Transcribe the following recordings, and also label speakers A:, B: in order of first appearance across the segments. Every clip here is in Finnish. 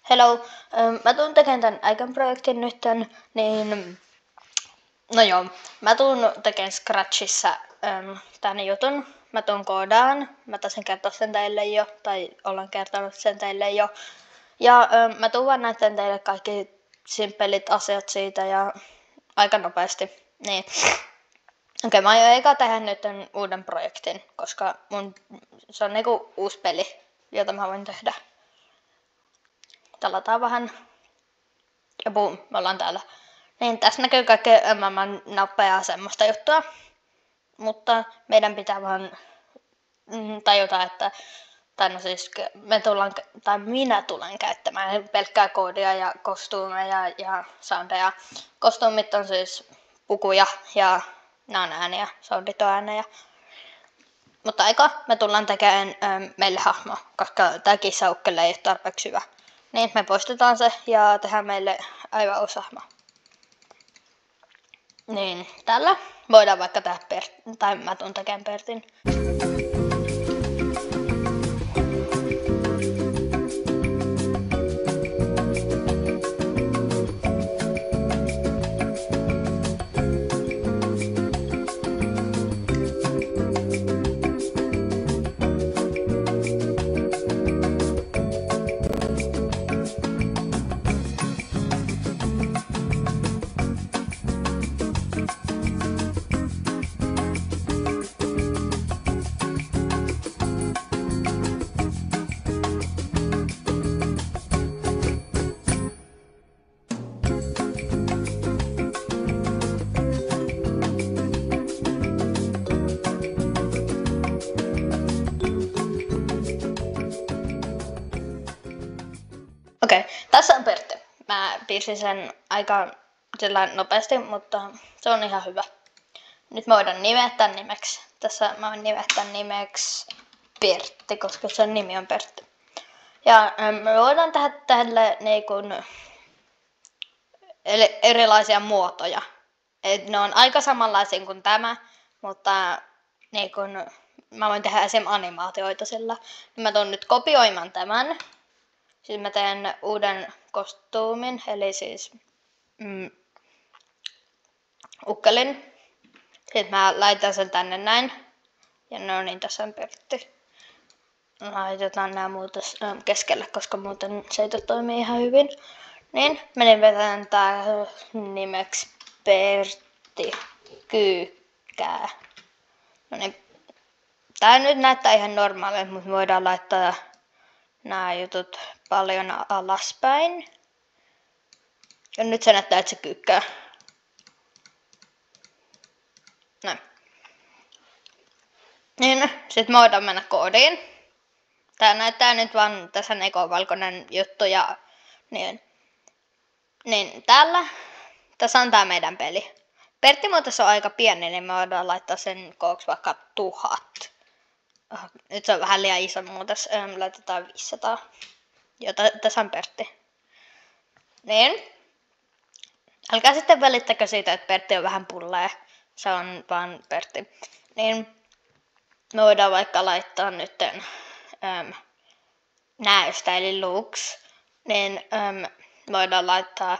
A: Hello, mä tuun tekemään tämän Icon-projektin nytten, niin no joo, mä tuun tekemään Scratchissa tän jutun. Mä tuun koodaan, mä taisin kertoa sen teille jo, tai olen kertonut sen teille jo. Ja mä tuun vaan näyttämään teille kaikki simppelit asiat siitä ja aika nopeasti. Niin. Okei, mä aion eka tehdä nyt uuden projektin, koska se on niinku uusi peli, jota mä voin tehdä. Talataan vähän. Ja boom, me ollaan täällä. Niin, tässä näkyy kaikkea maailman nappeja semmoista juttua. Mutta meidän pitää vaan tajuta, että minä tulen käyttämään pelkkää koodia ja kostuumeja ja soundeja. Kostuumit on siis pukuja ja nämä on ääniä, soundit on äänejä. Mutta me tullaan tekemään meille hahmo, koska tämä kissaukkele ei ole tarpeeksi hyvä. Niin, me poistetaan se ja tehdään meille aivan uusi hahmo. Niin, tällä voidaan vaikka tehdä tai mä tuun tekemään Pertin. Okei, tässä on Pertti. Mä piirsin sen aika sillä nopeasti, mutta se on ihan hyvä. Nyt mä voidaan nimetä nimeksi. Tässä mä voin nimetä nimeksi Pertti, koska sen nimi on Pertti. Ja me voidaan tehdä tälle erilaisia muotoja. Ne on aika samanlaisia kuin tämä, mutta mä voin tehdä esim. Animaatioita sillä. Mä tuun nyt kopioimaan tämän. Siis mä teen uuden kostuumin, eli siis ukkelin. Sitten mä laitan sen tänne näin. Ja no niin, tässä on Pertti. Laitetaan nämä muutos keskelle, koska muuten se ei toimi ihan hyvin. Niin, menin vetämään tää nimeksi Pertti Kyykkää. No niin, tää nyt näyttää ihan normaalilta, mutta voidaan laittaa nämä jutut paljon alaspäin. Ja nyt se näyttää, että se kyykkää. Näin. Niin, sit me voidaan mennä koodiin. Tää näyttää nyt vaan tässä valkoinen juttu ja niin täällä. Tässä on tää meidän peli. Pertti muutos on aika pieni, niin me voidaan laittaa sen kooksi vaikka 1000. Nyt se on vähän liian iso muutos. Laitetaan 500. Tässä on Pertti. Niin. Älkää sitten välittäkö siitä, että Pertti on vähän pullee. Se on vaan Pertti. Niin. Me voidaan vaikka laittaa nytten näystä eli looks. Niin voidaan laittaa,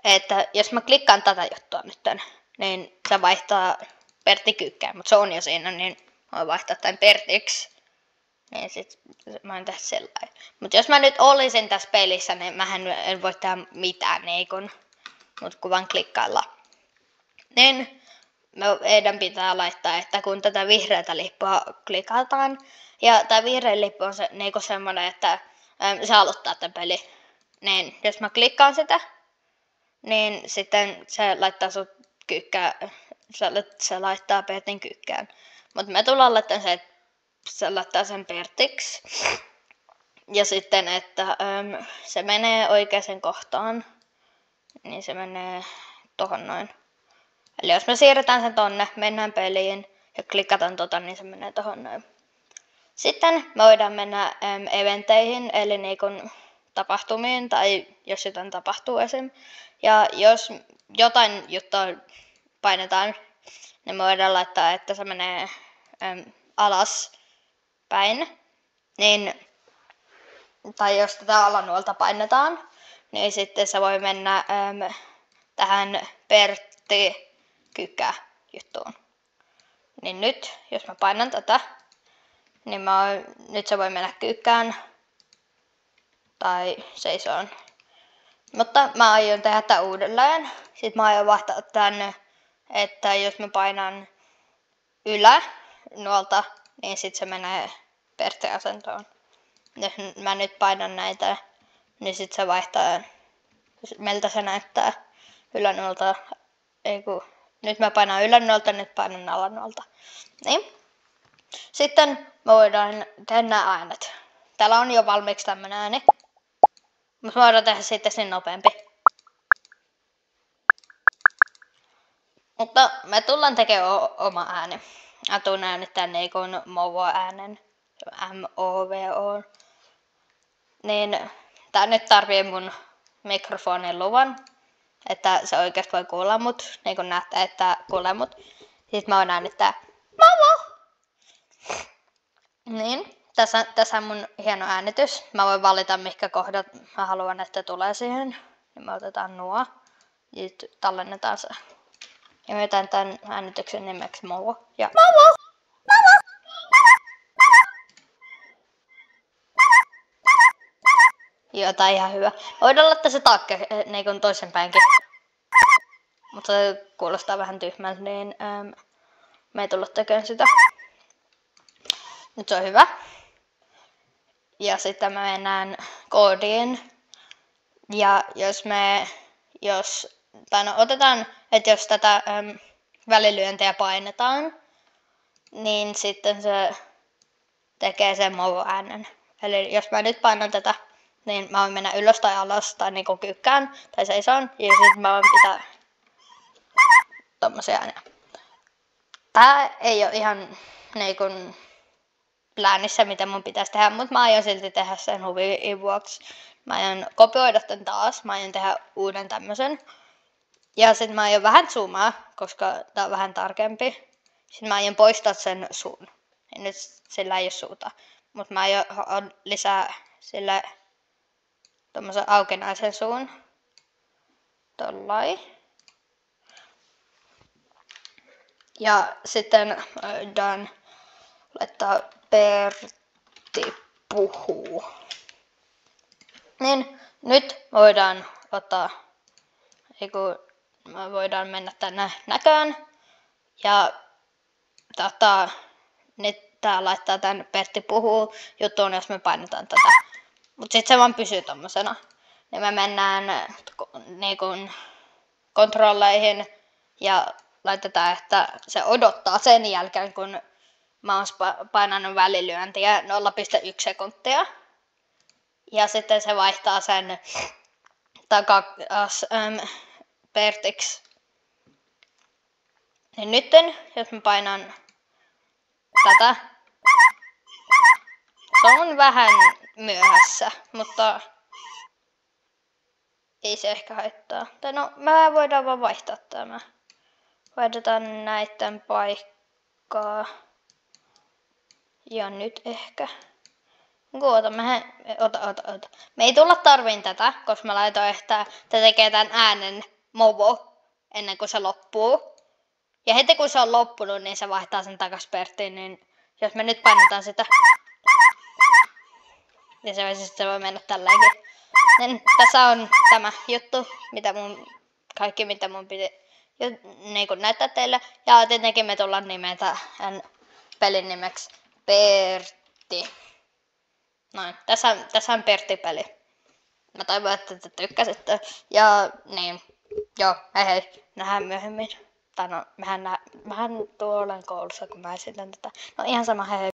A: että jos mä klikkaan tätä juttua nytten, niin se vaihtaa Pertti Kyykkään. Mutta se on jo siinä, niin voin vaihtaa tämän Pertiksi. Niin sit mä voin tehdä sellainen. Mutta jos mä nyt olisin tässä pelissä, niin mähän en voi tehdä mitään mut kun vaan klikkailla. Niin meidän pitää laittaa, että kun tätä vihreätä lippua klikataan, ja tää vihreä lippu on semmonen, että se aloittaa tämän peli. Niin jos mä klikkaan sitä, niin sitten se laittaa sut kyykkään, se laittaa Pertin kyykkään. Mutta me tullaan laittamaan se, että se laittaa sen Pertiksi. Ja sitten, että se menee oikeaan kohtaan, niin se menee tohon noin. Eli jos me siirretään sen tonne, mennään peliin ja klikataan niin se menee tohon noin. Sitten me voidaan mennä eventeihin, eli tapahtumiin, tai jos jotain tapahtuu esim. Ja jos jotain juttua painetaan, niin me voidaan laittaa, että se menee alas päin, niin tai jos tätä alanuolta painetaan, niin sitten se voi mennä tähän Pertti Kykä juttuun. Niin nyt, jos mä painan tätä, niin nyt se voi mennä Kykään tai seisoon. Mutta mä aion tehdä tämän uudelleen. Sitten mä aion vaihtaa tänne, että jos mä painan ylänuolta, niin sitten se menee Pertti-asentoon. Jos mä nyt painan näitä, niin sitten se vaihtaa, miltä se näyttää ylänuolta. Nyt mä painan ylänuolta, nyt painan alanuolta. Niin. Sitten me voidaan tehdä nämä äänet. Täällä on jo valmiiksi tämmönen ääni. Mutta me voidaan tehdä sitten sen nopeampi. Mutta me tullaan tekemään oma ääni. Mä tuun äänittää niin kuin Movo-äänen. M-O-V-O. Niin tää nyt tarvii mun mikrofonin luvan. Että se oikeasti voi kuulla mut. Niin kuin näette, että kuulee mut. Sitten mä voin äänittää Movo! Niin. Tässä on mun hieno äänitys. Mä voin valita mihinkä kohdat mä haluan, että tulee siihen. Niin me otetaan nuo. Ja tallennetaan se. Ja mä jätän tämän äänityksen nimeksi Movo. Ja Movo! Movo! Joo, tää on ihan hyvä. Voidaan laittaa se taakke niin kuin toisenpäinkin. Mutta se kuulostaa vähän tyhmältä, niin me ei tulla tekemään sitä. Nyt se on hyvä. Ja sitten me mennään koodiin. Ja otetaan, että jos tätä välilyöntiä painetaan, niin sitten se tekee sen Movo-äänen. Eli jos mä nyt painan tätä, niin mä voin mennä ylös tai alas tai niinku Kykkään tai seisoon. Ja sitten mä voin pitää tommosia ääniä. Tää ei ole ihan niinku pläänissä, mitä mun pitäisi tehdä, mutta mä aion silti tehdä sen huvin vuoksi. Mä aion kopioida tän taas, mä aion tehdä uuden tämmösen. Ja sitten mä aion vähän zoomaa, koska tää on vähän tarkempi. Sitten mä aion poistaa sen suun. Ja nyt sillä ei ole suuta. Mutta mä aion lisää sille tommosen aukenaisen suun. Tollai. Ja sitten Dan laittaa Pertti puhuu. Niin nyt voidaan voidaan mennä tänne näköön. Ja nyt tää laittaa tän Pertti puhuu juttuun, jos me painetaan tätä. Mut sit se vaan pysyy tommosena. Ja me mennään kontrolleihin ja laitetaan, että se odottaa sen jälkeen, kun mä oon painanut välilyöntiä 0,1 sekuntia. Ja sitten se vaihtaa sen takas Pertiksi. Ja nytten, jos mä painan tätä, se on vähän myöhässä, mutta ei se ehkä haittaa. Tai no, me voidaan vaan vaihtaa tämä. Vaihdetaan näiden paikkaa. Ja nyt ehkä. Ota. Me ei tulla tarviin tätä, koska mä laitoin, että te tekee tämän äänen Movo ennen kuin se loppuu. Ja heti kun se on loppunut, niin se vaihtaa sen takas Perttiin, niin jos me nyt painetaan sitä, niin se voi mennä tälläkin. Niin tässä on tämä juttu, mitä mun piti niin näyttää teille. Ja tietenkin me tullaan nimetä pelin nimeksi Pertti. Noin, tässä on Pertti-peli. Mä toivon, että te tykkäsitte. Ja niin, joo, hei, nähdään myöhemmin. Tai no, mähän tuolla koulussa, kun mä esitän tätä. No ihan sama, hei.